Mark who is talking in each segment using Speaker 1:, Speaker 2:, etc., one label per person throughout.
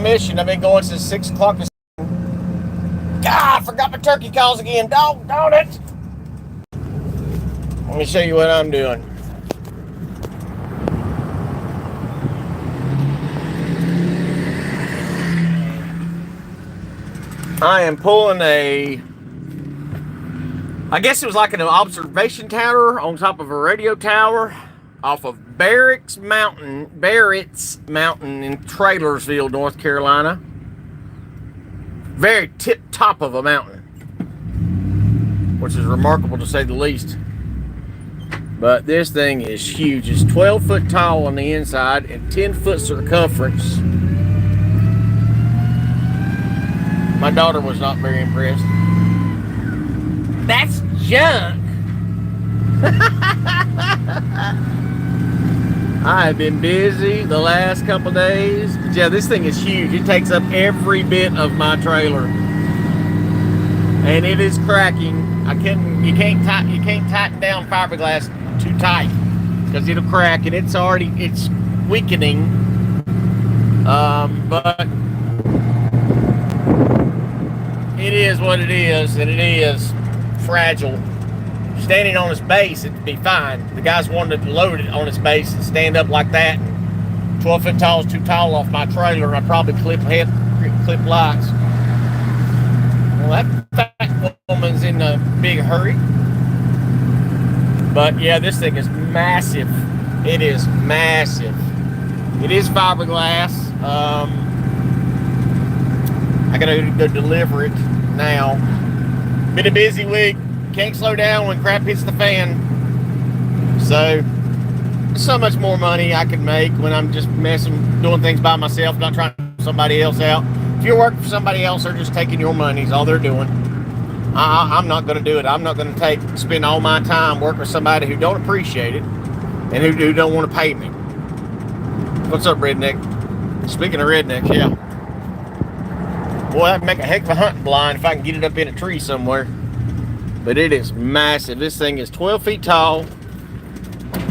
Speaker 1: mission. I've been going since 6 o'clock this. God, I forgot my turkey calls again. Darn it. Let me show you what I'm doing. I am pulling I guess it was like an observation tower on top of a radio tower off of Barrett's Mountain in Trailersville, North Carolina. Very tip top of a mountain, which is remarkable to say the least. But this thing is huge. It's 12 foot tall on the inside and 10 foot circumference. My daughter was not very impressed. That's junk. I have been busy the last couple days. But yeah, this thing is huge. It takes up every bit of my trailer, and it is cracking. You can't tighten down fiberglass too tight because it'll crack, and it's weakening. But it is what it is, and it is fragile. Standing on its base, it'd be fine. The guys wanted to load it on its base and stand up like that. 12 foot tall is too tall off my trailer, and I'd probably clip lights. Well, that fat woman's in a big hurry. But yeah, this thing is massive. It is massive. It is fiberglass. I gotta go deliver it now. Been a busy week. Can't slow down when crap hits the fan. So much more money I can make when I'm just doing things by myself, not trying to help somebody else out. If you're working for somebody else, they're just taking your money, is all they're doing. I'm not going to do it. I'm not going to spend all my time working with somebody who don't appreciate it and who don't want to pay me. What's up, redneck? Speaking of rednecks, yeah. Boy, that'd make a heck of a hunting blind if I can get it up in a tree somewhere. But it is massive. This thing is 12 feet tall,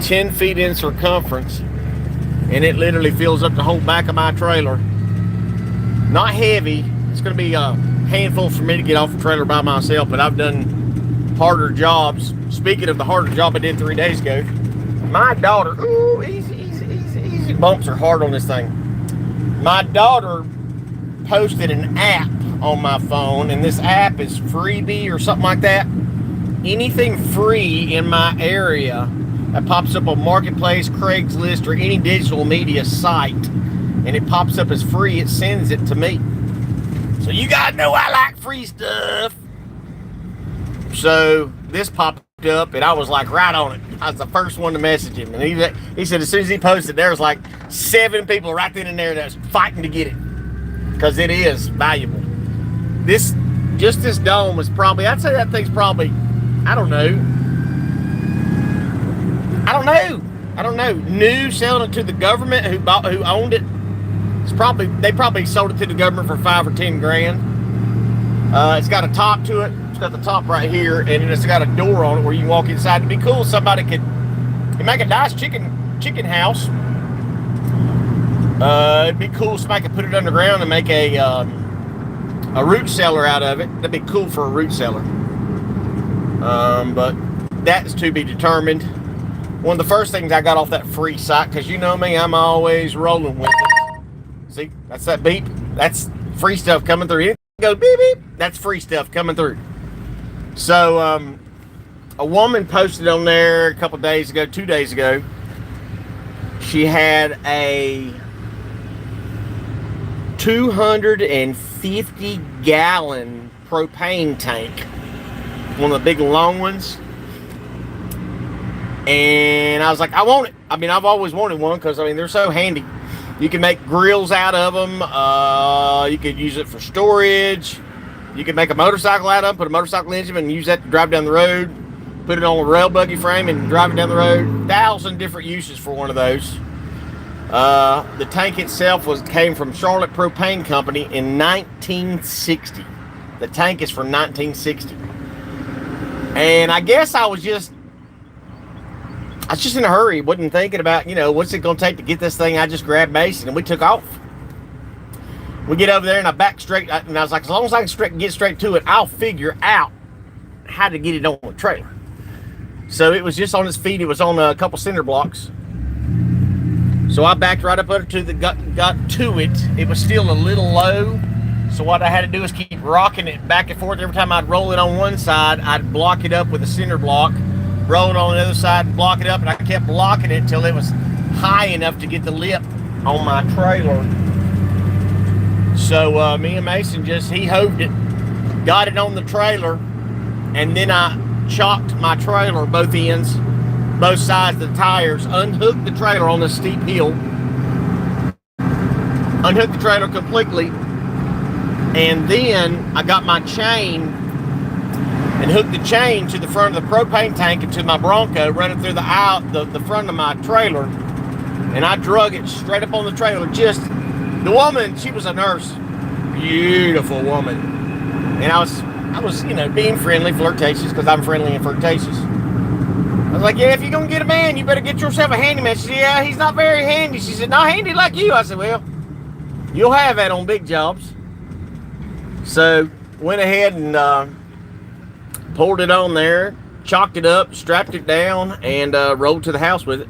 Speaker 1: 10 feet in circumference, and it literally fills up the whole back of my trailer. Not heavy. It's going to be a handful for me to get off the trailer by myself, but I've done harder jobs. Speaking of the harder job I did 3 days ago, my daughter, easy. Bumps are hard on this thing. My daughter posted an app on my phone, and this app is Freebie or something like that. Anything free in my area that pops up on Marketplace, Craigslist, or any digital media site, and it pops up as free, it sends it to me. So you guys know I like free stuff. So this popped up, and I was like right on it. I was the first one to message him, and he said as soon as he posted, there was like 7 people right then and there that was fighting to get it because it is valuable. This dome was probably, I'd say that thing's probably, I don't know. New, selling it to the government who owned it. They probably sold it to the government for $5 or $10 grand. It's got a top to it. It's got the top right here, and it's got a door on it where you can walk inside. It'd be cool if somebody could make a nice chicken house. It'd be cool if somebody could put it underground and make a root cellar out of it. That'd be cool for a root cellar. But that's to be determined. One of the first things I got off that free site, because you know me, I'm always rolling with it. See, that's that beep. That's free stuff coming through. It goes beep, beep. That's free stuff coming through. So, a woman posted on there a couple days ago, 2 days ago. She had a 250-gallon propane tank, one of the big long ones, and I was like, I want it. I mean, I've always wanted one because they're so handy. You can make grills out of them. You could use it for storage. You can make a motorcycle out of them, put a motorcycle engine and use that to drive down the road, put it on a rail buggy frame and drive it down the road. 1,000 different uses for one of those. The tank itself came from Charlotte Propane Company in 1960. The tank is from 1960. And I guess I was just in a hurry. Wasn't thinking about, what's it going to take to get this thing. I just grabbed Mason and we took off. We get over there and I back straight, and I was like, as long as I can get straight to it, I'll figure out how to get it on the trailer. So it was just on its feet. It was on a couple cinder blocks. So I backed right up under to the got to it. It was still a little low. So what I had to do is keep rocking it back and forth. Every time I'd roll it on one side, I'd block it up with a cinder block, roll it on the other side, and block it up, and I kept blocking it until it was high enough to get the lip on my trailer. So me and Mason he hoved it, got it on the trailer, and then I chocked my trailer, both ends, both sides of the tires, unhooked the trailer on this steep hill, unhooked the trailer completely, and then I got my chain and hooked the chain to the front of the propane tank and to my Bronco, running through the front of my trailer, and I drug it straight up on the trailer. Just the woman, she was a nurse, beautiful woman, and I was, you know, being friendly, flirtatious, because I'm friendly and flirtatious. I was like, yeah, if you're gonna get a man, you better get yourself a handyman. She said, yeah, he's not very handy. She said, not handy like you. I said, well, you'll have that on big jobs. So went ahead and pulled it on there, chalked it up, strapped it down, and rolled to the house with it.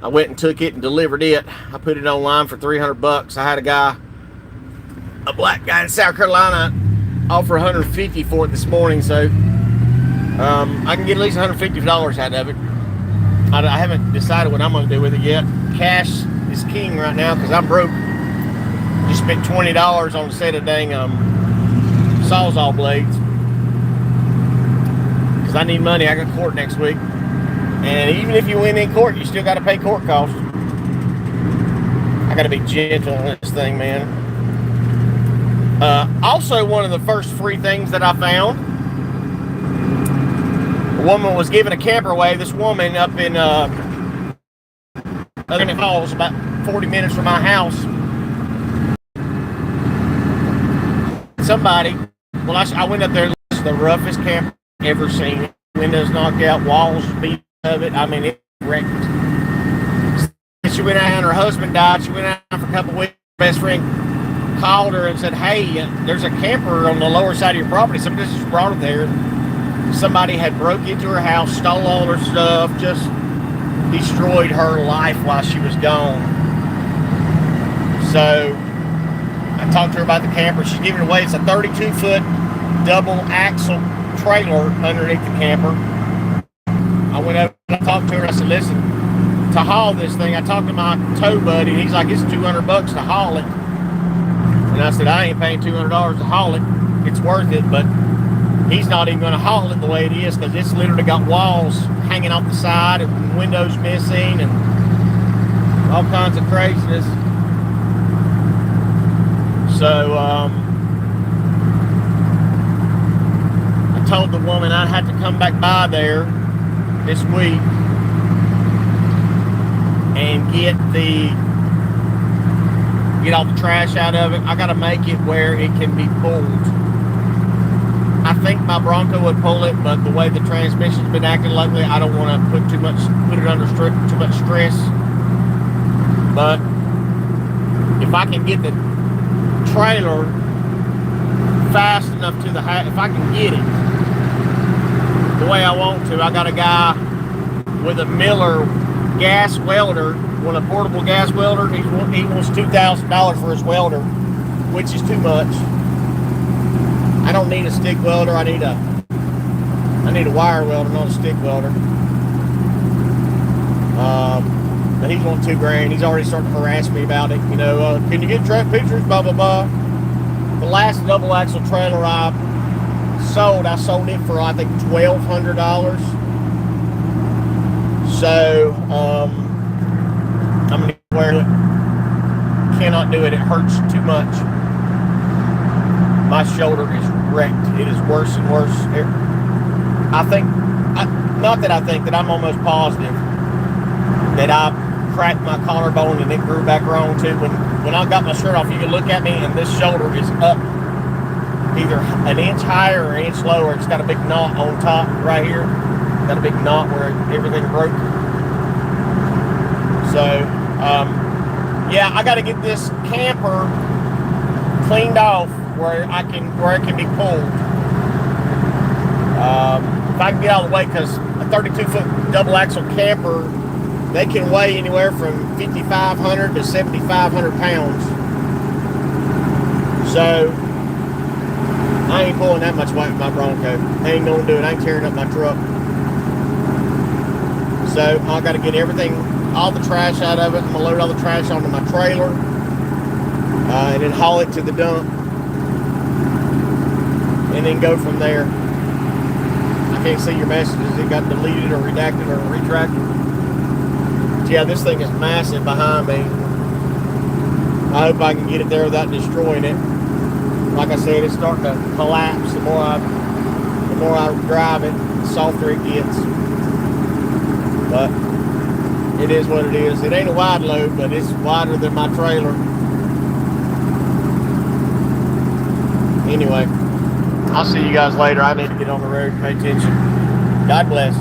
Speaker 1: I went and took it and delivered it. I put it online for $300. I had a black guy in South Carolina, offer $150 for it this morning, so I can get at least $150 out of it. I haven't decided what I'm going to do with it yet. Cash is king right now because I'm broke. Just spent $20 on a set of dang Sawzall blades because I need money. I got court next week, and even if you win in court, you still got to pay court costs. I got to be gentle on this thing, man. Also, one of the first free things that I found, a woman was giving a camper away. This woman up in Lebanon Falls, about 40 minutes from my house. Somebody, well, I went up there. It's the roughest camper I've ever seen. Windows knocked out, walls beat of it. I mean, it wrecked. She went out and her husband died. She went out for a couple of weeks. Best friend called her and said, hey, there's a camper on the lower side of your property. Somebody just brought it there. Somebody had broke into her house, stole all her stuff, just destroyed her life while she was gone. So I talked to her about the camper. She's giving it away. It's a 32-foot double axle trailer underneath the camper. I went up and I talked to her. I said, listen, to haul this thing, I talked to my tow buddy, and he's like, it's $200 to haul it. And I said, I ain't paying $200 to haul it. It's worth it, but he's not even going to haul it the way it is because it's literally got walls hanging off the side and windows missing and all kinds of craziness. So I told the woman I'd have to come back by there this week and get all the trash out of it. I got to make it where it can be pulled. I think my Bronco would pull it, but the way the transmission's been acting lately, I don't want to put it under too much stress. But if I can get the trailer fast enough to the house, if I can get it the way I want to, I got a guy with a Miller gas welder, a portable gas welder. He wants $2,000 for his welder, which is too much. I don't need a stick welder. I need a wire welder, not a stick welder. But he's wanting $2,000. He's already starting to harass me about it. You know, can you get track pictures? Blah blah blah. The last double axle trailer I sold it for I think $1,200. So I'm gonna wear it. Cannot do it. It hurts too much. My shoulder is wrecked. It is worse and worse. Not that I think that I'm almost positive that I cracked my collarbone and it grew back wrong too. When I got my shirt off, you can look at me and this shoulder is up either an inch higher or an inch lower. It's got a big knot on top right here. Got a big knot where everything broke. So, yeah, I got to get this camper cleaned off where it can be pulled. If I can get out of the way, because a 32-foot double axle camper, they can weigh anywhere from 5,500 to 7,500 pounds. So I ain't pulling that much weight with my Bronco. I ain't gonna do it. I ain't tearing up my truck. So I got to get everything, all the trash out of it. I'm gonna load all the trash onto my trailer, and then haul it to the dump, and then go from there. I can't see your messages. It got deleted or redacted or retracted. But yeah, this thing is massive behind me. I hope I can get it there without destroying it. Like I said, it's starting to collapse. The more I drive it, the softer it gets. But it is what it is. It ain't a wide load, but it's wider than my trailer. Anyway, I'll see you guys later. I need to get on the road and pay attention. God bless.